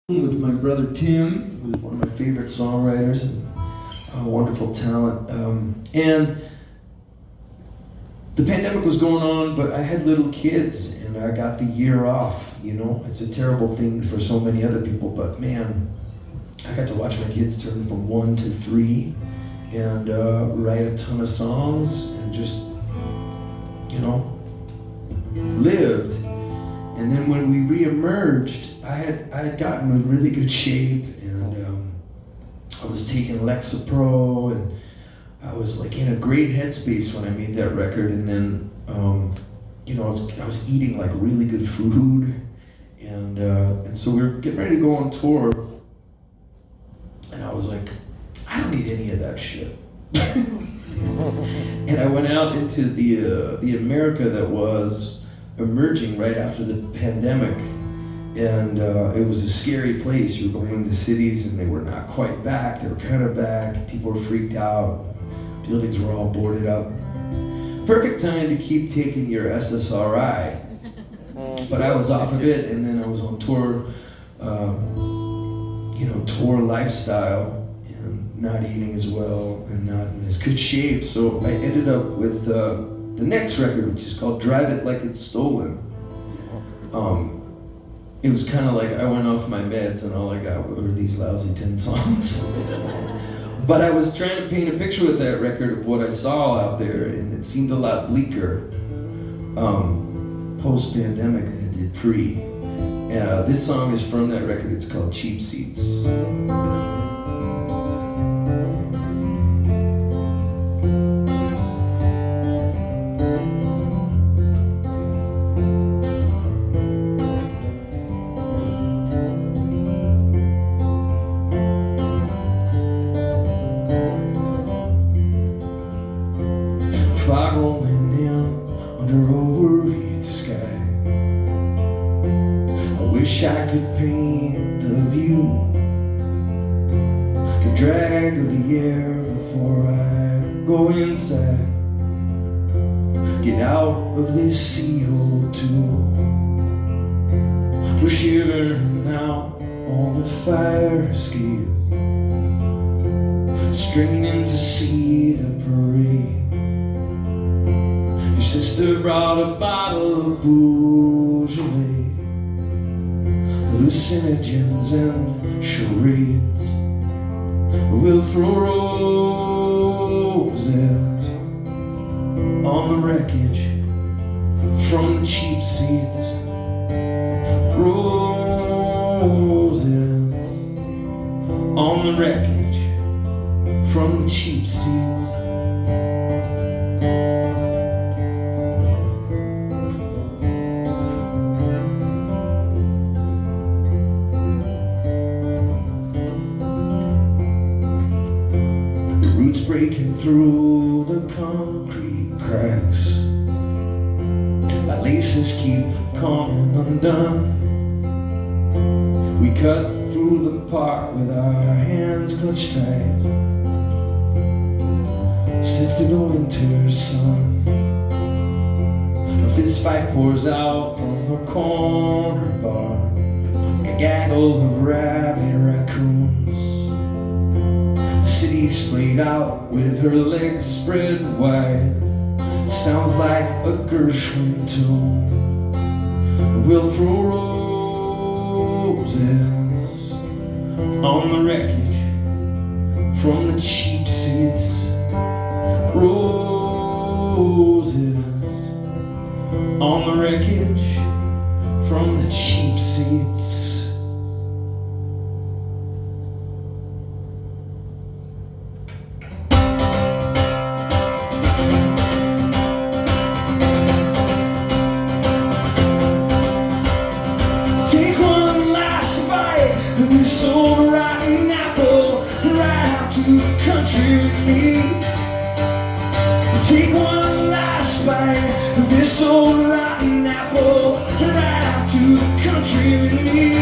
With my brother Tim, who's one of my favorite songwriters and a wonderful talent. And the pandemic was going on, but I had little kids and I got the year off. You know, it's a terrible thing for so many other people, but man, I got to watch my kids turn from 1 to 3 and write a ton of songs and just, lived. And then when we re-emerged, I had gotten in really good shape, and I was taking Lexapro, and I was like in a great headspace when I made that record. And then, I was eating like really good food, and so we were getting ready to go on tour, and I was like, I don't need any of that shit. And I went out into the America that was emerging right after the pandemic, and it was a scary place. You were going into cities and they were not quite back, they were kind of back, people were freaked out, buildings were all boarded up. Perfect time to keep taking your SSRI. But I was off of it, and then I was on tour, tour lifestyle, and not eating as well and not in as good shape. So I ended up with the next record, which is called Drive It Like It's Stolen. It was kind of like I went off my meds and all I got were these lousy 10 songs. But I was trying to paint a picture with that record of what I saw out there, and it seemed a lot bleaker post-pandemic than it did pre. This song is from that record. It's called Cheap Seats. Fog rolling in under a worried sky. I wish I could paint the view, the drag of the air before I go inside. Get out of this CO2. We're shivering out on the fire escape, straining to see the parade. Your sister brought a bottle of Beaujolais, hallucinogens and charades. We'll throw roses on the wreckage from the cheap seats. Roses on the wreckage from the cheap seats. Roots breaking through the concrete cracks. My laces keep coming undone. We cut through the park with our hands clutched tight. Sift through the winter sun. A fist fight pours out from the corner bar, like a gaggle of rabid raccoons. City splayed out with her legs spread wide. Sounds like a Gershwin tune. We'll throw roses on the wreckage from the cheap seats. Roses on the wreckage from the cheap seats. Take one last bite of this old rotten apple, right out to the country with me. Take one last bite of this old rotten apple, right out to the country with me.